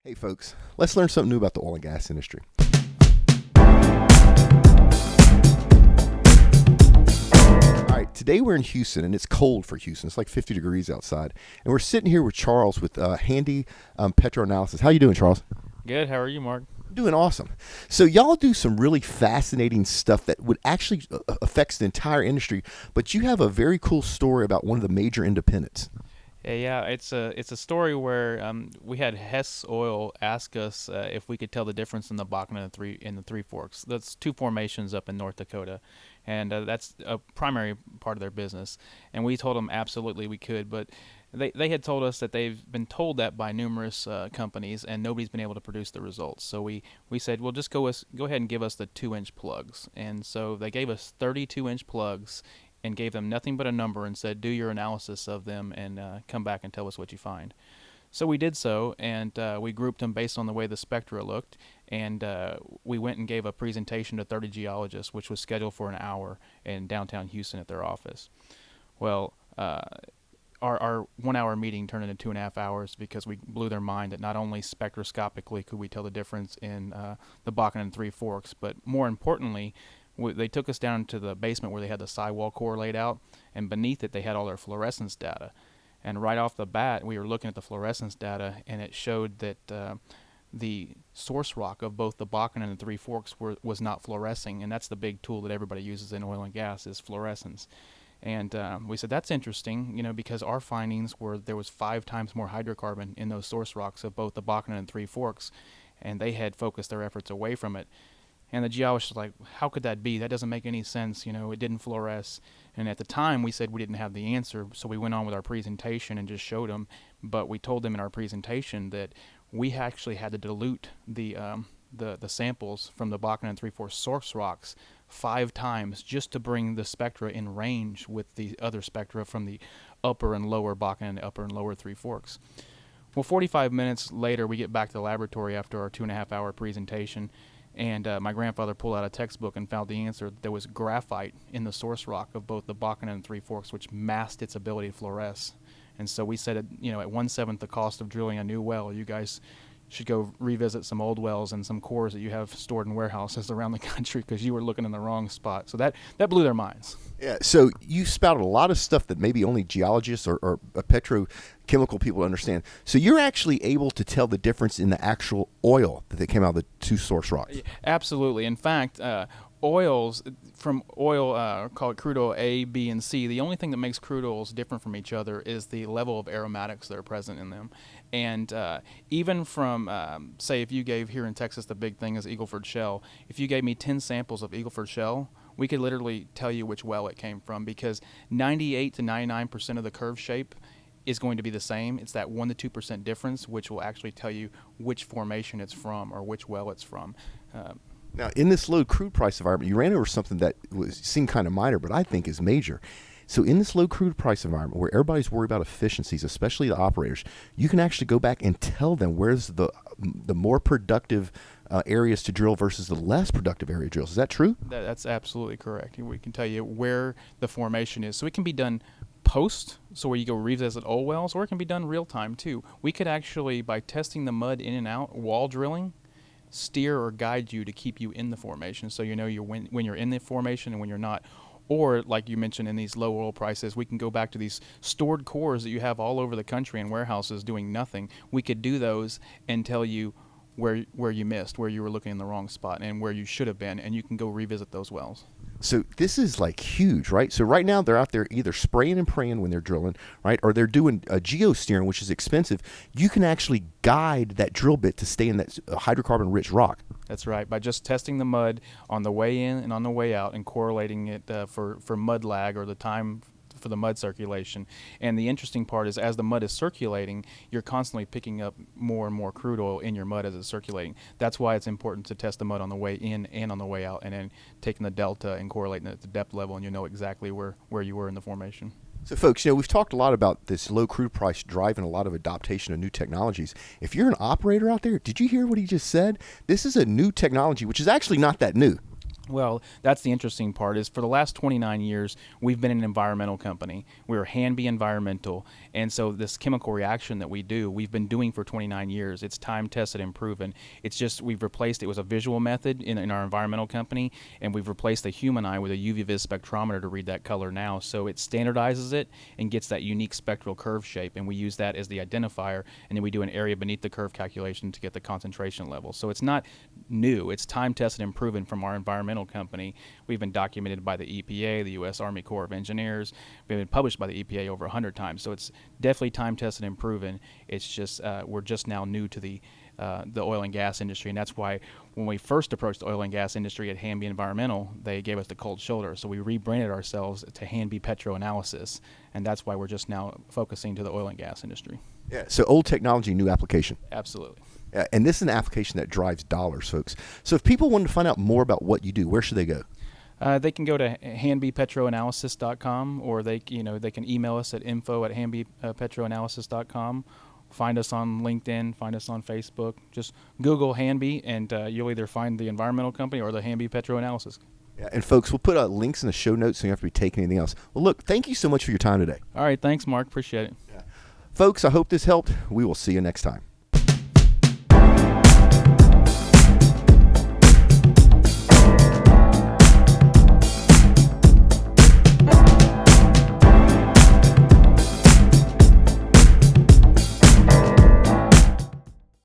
Hey folks, let's learn something new about the oil and gas industry. All right, today we're in Houston and it's cold for Houston. It's like 50 degrees outside. And we're sitting here with Charles with Handy Petroanalysis. How you doing, Charles? Good. How are you, Mark? Doing awesome. So y'all do some really fascinating stuff that would actually affects the entire industry, but you have a very cool story about one of the major independents. Yeah. It's a story where we had Hess Oil ask us if we could tell the difference in the Bakken and the Three Forks. That's two formations up in North Dakota, and that's a primary part of their business. And we told them absolutely we could, but they had told us that they've been told that by numerous companies, and nobody's been able to produce the results. So we said, well, just go ahead and give us the 2-inch plugs. And so they gave us 32-inch plugs and gave them nothing but a number and said, do your analysis of them and come back and tell us what you find. So we did so, and we grouped them based on the way the spectra looked, and we went and gave a presentation to 30 geologists, which was scheduled for an hour in downtown Houston at their office. Well, our 1 hour meeting turned into 2.5 hours because we blew their mind that not only spectroscopically could we tell the difference in the Bakken and Three Forks, but more importantly, they took us down to the basement where they had the sidewall core laid out, and beneath it they had all their fluorescence data. And right off the bat, we were looking at the fluorescence data, and it showed that the source rock of both the Bakken and the Three Forks was not fluorescing, and that's the big tool that everybody uses in oil and gas is fluorescence. And we said that's interesting, because our findings were there was 5 times more hydrocarbon in those source rocks of both the Bakken and Three Forks, and they had focused their efforts away from it. And the geologist was like, how could that be? That doesn't make any sense. It didn't fluoresce. And at the time, we said we didn't have the answer, so we went on with our presentation and just showed them. But we told them in our presentation that we actually had to dilute the samples from the Bakken and Three Forks source rocks 5 times just to bring the spectra in range with the other spectra from the upper and lower Bakken and the upper and lower Three Forks. Well, 45 minutes later, we get back to the laboratory after our 2.5 hour presentation. And my grandfather pulled out a textbook and found the answer. There was graphite in the source rock of both the Bakken and Three Forks, which masked its ability to fluoresce. And so we said, at 1/7 the cost of drilling a new well, you guys should go revisit some old wells and some cores that you have stored in warehouses around the country because you were looking in the wrong spot. So that blew their minds. Yeah, so you spouted a lot of stuff that maybe only geologists or petrochemical people understand. So you're actually able to tell the difference in the actual oil that came out of the 2 source rocks. Absolutely. In fact, oils from oil, call it crude oil A, B, and C, the only thing that makes crude oils different from each other is the level of aromatics that are present in them. And even from, say, if you gave here in Texas, the big thing is Eagle Ford Shale. If you gave me 10 samples of Eagle Ford Shale, we could literally tell you which well it came from because 98 to 99% of the curve shape is going to be the same. It's that 1 to 2% difference which will actually tell you which formation it's from or which well it's from. Now, in this low crude price environment, you ran over something that seemed kind of minor, but I think is major. So in this low crude price environment where everybody's worried about efficiencies, especially the operators, you can actually go back and tell them where's the more productive areas to drill versus the less productive area drills. Is that true? That's absolutely correct. We can tell you where the formation is. So it can be done post, so where you go revisit old wells, or it can be done real time too. We could actually, by testing the mud in and out, wall drilling, steer or guide you to keep you in the formation so when you're in the formation and when you're not. Or, like you mentioned, in these low oil prices, we can go back to these stored cores that you have all over the country in warehouses doing nothing. We could do those and tell you where you missed, where you were looking in the wrong spot, and where you should have been, and you can go revisit those wells. So this is like huge, right? So right now they're out there either spraying and praying when they're drilling, right? Or they're doing a geosteering, which is expensive. You can actually guide that drill bit to stay in that hydrocarbon-rich rock. That's right. By just testing the mud on the way in and on the way out and correlating it for mud lag or the time for the mud circulation. And the interesting part is as the mud is circulating, you're constantly picking up more and more crude oil in your mud as it's circulating. That's why it's important to test the mud on the way in and on the way out, and then taking the delta and correlating it at the depth level, and you know exactly where you were in the formation. So folks, we've talked a lot about this low crude price driving a lot of adaptation of new technologies. If you're an operator out there, did you hear what he just said? This is a new technology, which is actually not that new. Well, that's the interesting part is for the last 29 years, we've been an environmental company. We're Hanby Environmental. And so this chemical reaction that we do, we've been doing for 29 years. It's time tested and proven. It's just we've replaced, it was a visual method in our environmental company, and we've replaced the human eye with a UV-vis spectrometer to read that color now. So it standardizes it and gets that unique spectral curve shape, and we use that as the identifier, and then we do an area beneath the curve calculation to get the concentration level. So it's not new. It's time tested and proven from our environmental company. We've been documented by the EPA, the U.S. Army Corps of Engineers. We've been published by the EPA over 100 times. So it's definitely time tested and proven. It's just we're just now new to the oil and gas industry, and that's why when we first approached the oil and gas industry at Hanby Environmental, they gave us the cold shoulder. So we rebranded ourselves to Hanby Petroanalysis, and that's why we're just now focusing to the oil and gas industry. Yeah. So old technology, new application. Absolutely. And this is an application that drives dollars, folks. So if people wanted to find out more about what you do, where should they go? They can go to hanbypetroanalysis.com, or they can email us at info@hanbypetroanalysis.com. Find us on LinkedIn, find us on Facebook. Just Google Hanby, and you'll either find the environmental company or the Hanby Petroanalysis. Yeah, and folks, we'll put links in the show notes so you don't have to be taking anything else. Well, look, thank you so much for your time today. All right, thanks, Mark. Appreciate it. Yeah. Folks, I hope this helped. We will see you next time.